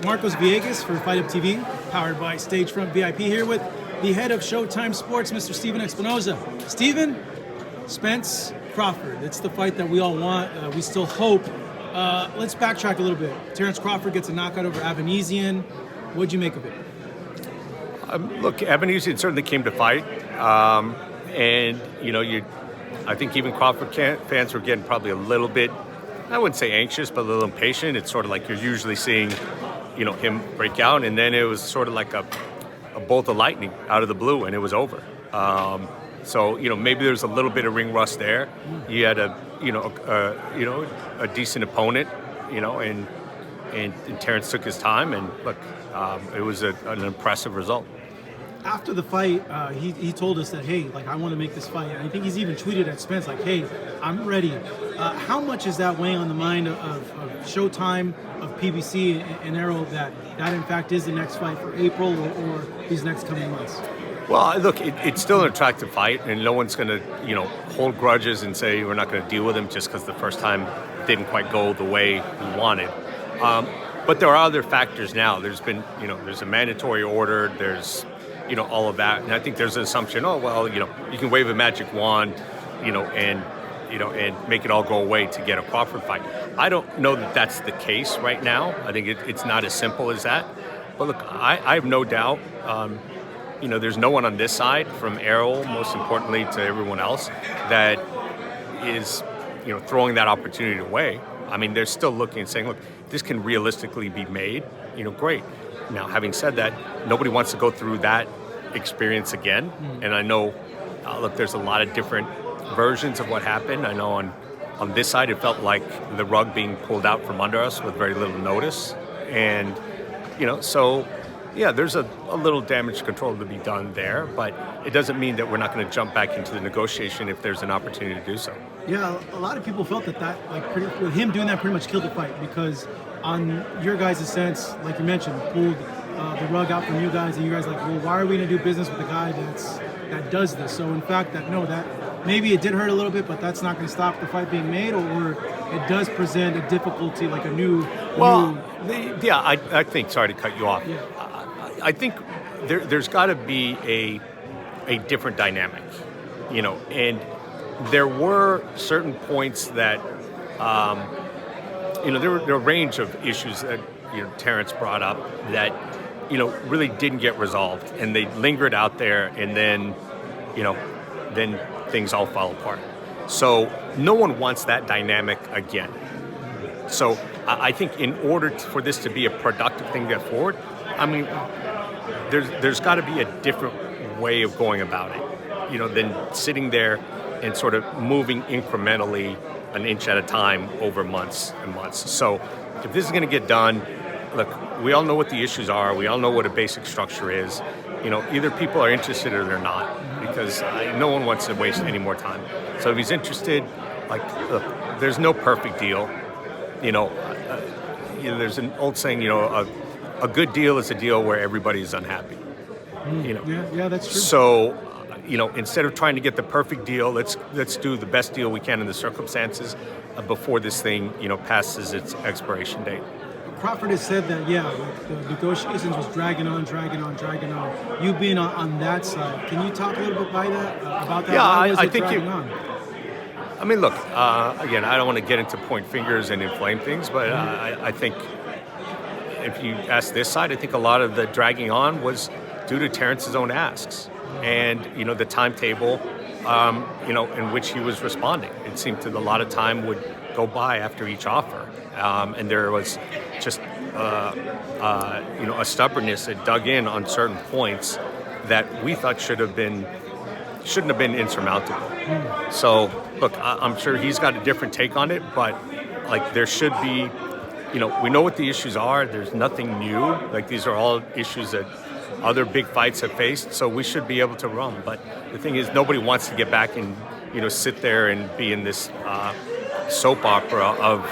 Marcos Villegas for Fight Up TV, powered by Stagefront VIP, here with the head of Showtime Sports, Mr. Steven Espinoza. Steven, Spence Crawford. It's the fight that we all want. We still hope. Let's backtrack a little bit. Terence Crawford gets a knockout over Espinoza. What'd you make of it? Look, Espinoza certainly came to fight, and I think even Crawford fans were getting probably a little bit, I wouldn't say anxious, but a little impatient. It's sort of like you're usually seeing, him break out, and then it was sort of like a bolt of lightning out of the blue, and it was over. So maybe there's a little bit of ring rust there. You had a decent opponent, and Terence took his time, and look, it was an impressive result. After the fight, he told us that, hey, I want to make this fight. And I think he's even tweeted at Spence, hey, I'm ready. How much is that weighing on the mind of Showtime, of PBC, and Errol, that in fact is the next fight for April or these next coming months? Well, look, it's still an attractive fight, and no one's going to, hold grudges and say we're not going to deal with him just because the first time didn't quite go the way we wanted. But there are other factors now. There's been, there's a mandatory order. There's, all of that. And I think there's an assumption, you can wave a magic wand, and make it all go away to get a Crawford fight. I don't know that that's the case right now. I think it's not as simple as that. But look, I have no doubt, there's no one on this side, from Errol, most importantly, to everyone else, that is, throwing that opportunity away. I mean, they're still looking and saying, look, this can realistically be made, great. Now, having said that, nobody wants to go through that experience again. And I know, look, there's a lot of different versions of what happened. I know on this side, it felt like the rug being pulled out from under us with very little notice. And, so, yeah, there's a little damage control to be done there, but it doesn't mean that we're not going to jump back into the negotiation if there's an opportunity to do so. Yeah, a lot of people felt that with him doing that pretty much killed the fight, because on your guys' sense, like you mentioned, pulled the rug out from you guys, and you guys well, why are we going to do business with a guy that does this? So in fact, that maybe it did hurt a little bit, but that's not going to stop the fight being made, or it does present a difficulty, like a new. I think. Sorry to cut you off. Yeah. I think there's got to be a different dynamic, and there were certain points that, there were a range of issues that, Terence brought up that, really didn't get resolved, and they lingered out there, and then, then things all fell apart. So no one wants that dynamic again. So I think in order for this to be a productive thing to get forward, I mean, there's got to be a different way of going about it, than sitting there and sort of moving incrementally an inch at a time over months and months. So if this is going to get done, look, we all know what the issues are. We all know what a basic structure is. Either people are interested or they're not, because no one wants to waste any more time. So if he's interested, look, there's no perfect deal. There's an old saying, a good deal is a deal where everybody is unhappy. Yeah, that's true. So, instead of trying to get the perfect deal, let's do the best deal we can in the circumstances before this thing, passes its expiration date. Crawford has said that, the negotiations was dragging on. You being on that side, can you talk a little bit about that? Yeah, I think on? I mean, look, again, I don't want to get into point fingers and inflame things, but I think if you ask this side, I think a lot of the dragging on was due to Terence's own asks and, the timetable, in which he was responding. It seemed that a lot of time would go by after each offer. And there was just, a stubbornness that dug in on certain points that we thought shouldn't have been insurmountable. So, look, I'm sure he's got a different take on it, but, there should be, we know what the issues are. There's nothing new. These are all issues that other big fights have faced, so we should be able to run. But the thing is, nobody wants to get back and, sit there and be in this soap opera of,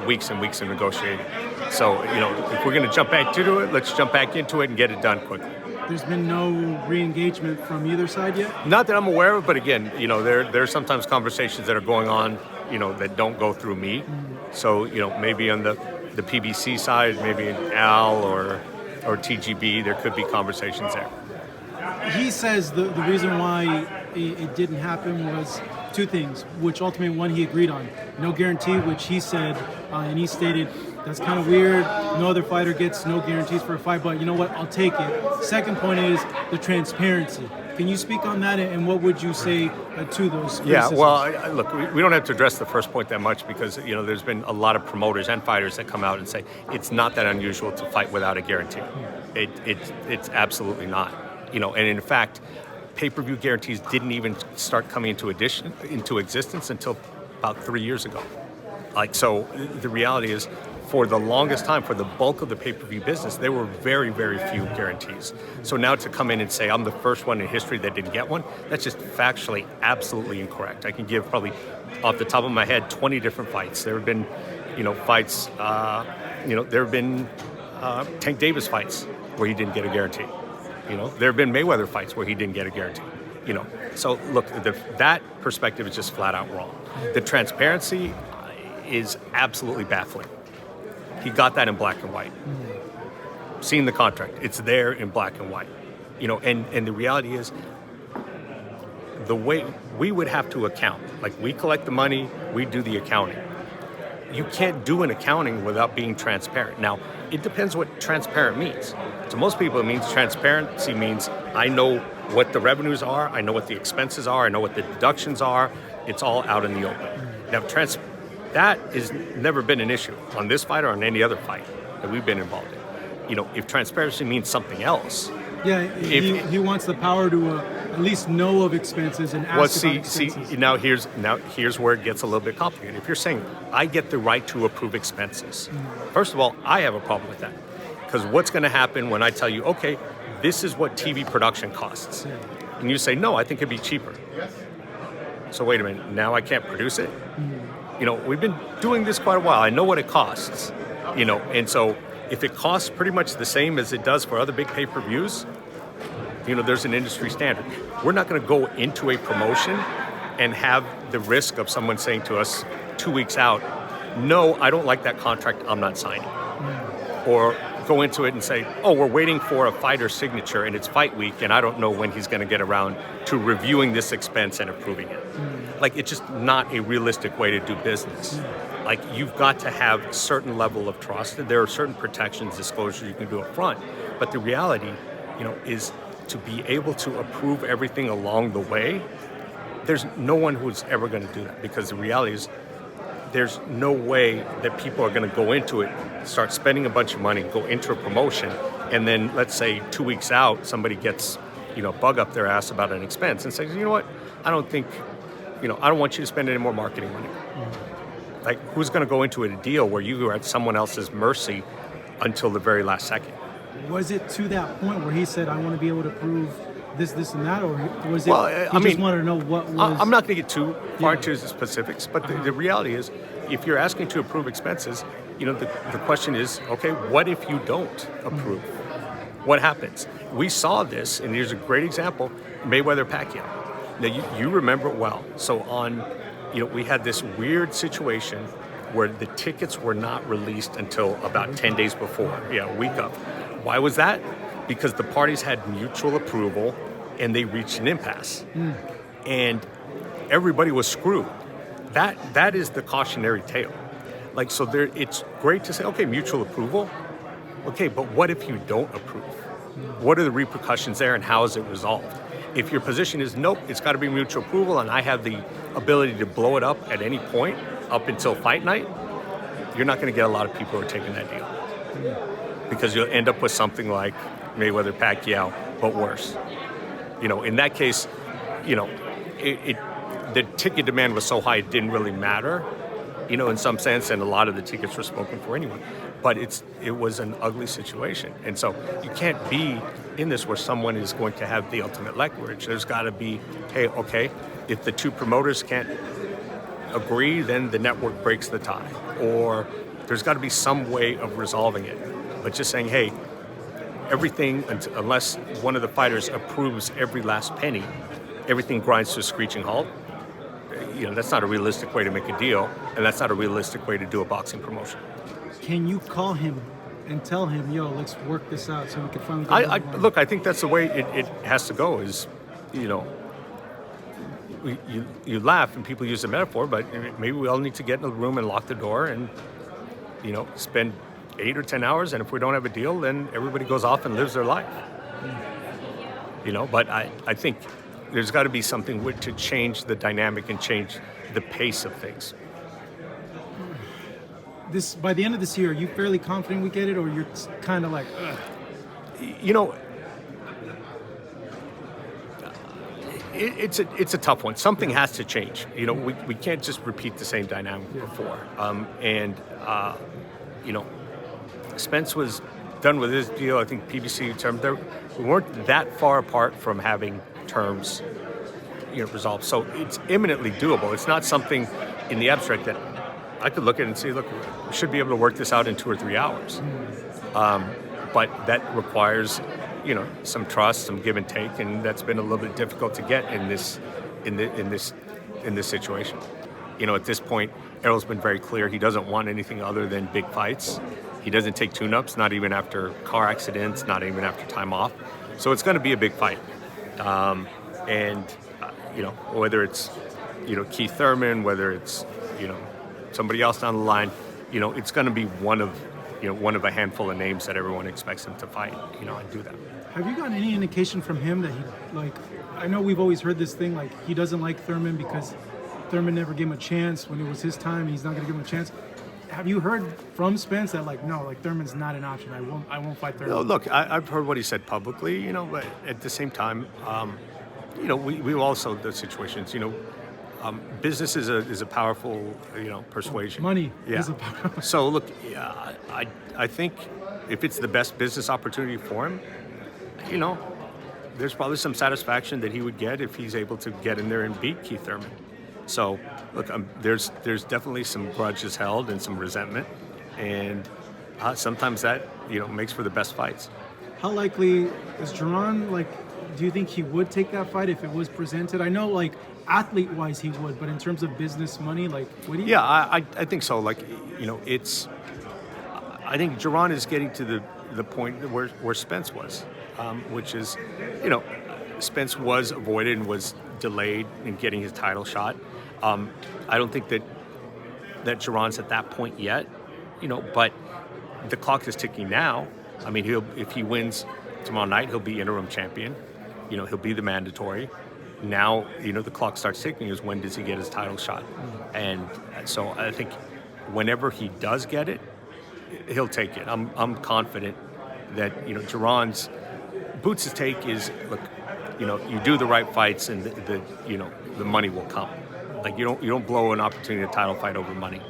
weeks and weeks of negotiating. So, if we're going to jump back into it, let's jump back into it and get it done quickly. There's been no re-engagement from either side yet? Not that I'm aware of, but again, there are sometimes conversations that are going on, that don't go through me. So, maybe on the the PBC side, maybe Al or TGB, there could be conversations there. He says the reason why it didn't happen was two things, which ultimately one he agreed on. No guarantee, which he said, and he stated, that's kind of weird. No other fighter gets no guarantees for a fight, but you know what? I'll take it. Second point is the transparency. Can you speak on that, and what would you say to those criticisms? Yeah, well, look, we don't have to address the first point that much because, there's been a lot of promoters and fighters that come out and say it's not that unusual to fight without a guarantee. It's absolutely not. And in fact, pay-per-view guarantees didn't even start coming into existence until about 3 years ago. So the reality is, for the longest time, for the bulk of the pay-per-view business, there were very, very few guarantees. So now to come in and say I'm the first one in history that didn't get one, that's just factually absolutely incorrect. I can give probably off the top of my head 20 different fights. There have been, fights. There have been Tank Davis fights where he didn't get a guarantee. There have been Mayweather fights where he didn't get a guarantee. So look, that perspective is just flat out wrong. The transparency is absolutely baffling. He got that in black and white. Seeing the contract, it's there in black and white. And the reality is, the way we would have to account, like we collect the money, we do the accounting. You can't do an accounting without being transparent. Now, it depends what transparent means. To most people, it means transparency means I know what the revenues are, I know what the expenses are, I know what the deductions are. It's all out in the open. Now, that has never been an issue on this fight or on any other fight that we've been involved in. If transparency means something else. Yeah, he wants the power to at least know of expenses and ask about expenses. See, now here's where it gets a little bit complicated. If you're saying I get the right to approve expenses, first of all, I have a problem with that. Because what's going to happen when I tell you, okay, this is what TV production costs, and you say, no, I think it'd be cheaper. So wait a minute, now I can't produce it? We've been doing this quite a while. I know what it costs, and so if it costs pretty much the same as it does for other big pay-per-views, there's an industry standard. We're not going to go into a promotion and have the risk of someone saying to us 2 weeks out, no, I don't like that contract, I'm not signing. Or go into it and say, oh, we're waiting for a fighter's signature and it's fight week and I don't know when he's going to get around to reviewing this expense and approving it. It's just not a realistic way to do business. You've got to have a certain level of trust, and there are certain protections, disclosures you can do up front. But the reality, is to be able to approve everything along the way. There's no one who's ever going to do that, because the reality is there's no way that people are going to go into it, start spending a bunch of money, go into a promotion, and then let's say 2 weeks out, somebody gets, bug up their ass about an expense and says, you know what, I don't want you to spend any more marketing money. Who's going to go into a deal where you are at someone else's mercy until the very last second? Was it to that point where he said, I want to be able to prove this, and that, or was it he just wanted to know what was... I'm not going to get too far into the specifics, but the reality is, if you're asking to approve expenses, the question is, okay, what if you don't approve? What happens? We saw this, and here's a great example, Mayweather-Pacquiao. Now, you remember it well. So we had this weird situation where the tickets were not released until about 10 days before, a week of. Why was that? Because the parties had mutual approval and they reached an impasse. And everybody was screwed. That is the cautionary tale. It's great to say, okay, mutual approval. Okay, but what if you don't approve? What are the repercussions there and how is it resolved? If your position is, nope, it's got to be mutual approval and I have the ability to blow it up at any point up until fight night, you're not going to get a lot of people who are taking that deal. Because you'll end up with something like Mayweather-Pacquiao, but worse. In that case, the ticket demand was so high it didn't really matter, in some sense, and a lot of the tickets were spoken for anyway. But it was an ugly situation. And so you can't be in this where someone is going to have the ultimate leverage. There's got to be, hey, okay, if the two promoters can't agree, then the network breaks the tie. Or there's got to be some way of resolving it. But just saying, hey, everything, unless one of the fighters approves every last penny, everything grinds to a screeching halt. That's not a realistic way to make a deal, and that's not a realistic way to do a boxing promotion. Can you call him and tell him, yo, let's work this out so we can finally get Look, I think that's the way it has to go. Is, you laugh and people use the metaphor, but maybe we all need to get in the room and lock the door and spend 8 or 10 hours, and if we don't have a deal, then everybody goes off and lives their life. But I think there's got to be something to change the dynamic and change the pace of things. By the end of this year, are you fairly confident we get it, or you're kind of like, ugh? It's a tough one. Something has to change. We can't just repeat the same dynamic before. Spence was done with his deal. I think PBC terms, we weren't that far apart from having terms resolved. So it's imminently doable. It's not something in the abstract that I could look at and say, look, we should be able to work this out in 2 or 3 hours. But that requires, some trust, some give and take, and that's been a little bit difficult to get in this situation. At this point, Errol's been very clear he doesn't want anything other than big fights. He doesn't take tune-ups, not even after car accidents, not even after time off. So it's going to be a big fight. Whether it's, Keith Thurman, whether it's, somebody else down the line, it's going to be one of a handful of names that everyone expects him to fight, and do that. Have you gotten any indication from him that he, I know we've always heard this thing, he doesn't like Thurman because Thurman never gave him a chance when it was his time, he's not going to give him a chance. Have you heard from Spence that no, Thurman's not an option, I won't fight Thurman? No, look, I've heard what he said publicly, but at the same time, we also, the situations, business is a powerful, persuasion. Money is a powerful. So look, I think if it's the best business opportunity for him, there's probably some satisfaction that he would get if he's able to get in there and beat Keith Thurman. So look, there's definitely some grudges held and some resentment, and sometimes that makes for the best fights. How likely is Jerron? Do you think he would take that fight if it was presented? I know, athlete-wise he would, but in terms of business money, would he? Yeah, I think so. It's. I think Jerron is getting to the point where Spence was, which is, Spence was avoided and was delayed in getting his title shot. I don't think that Jerron's at that point yet, but the clock is ticking now. I mean, if he wins tomorrow night, he'll be interim champion. He'll be the mandatory. Now, the clock starts ticking is when does he get his title shot? And so I think whenever he does get it, he'll take it. I'm confident that, Jerron's Boots' take is, look, you do the right fights and the money will come. You don't blow an opportunity to title fight over money.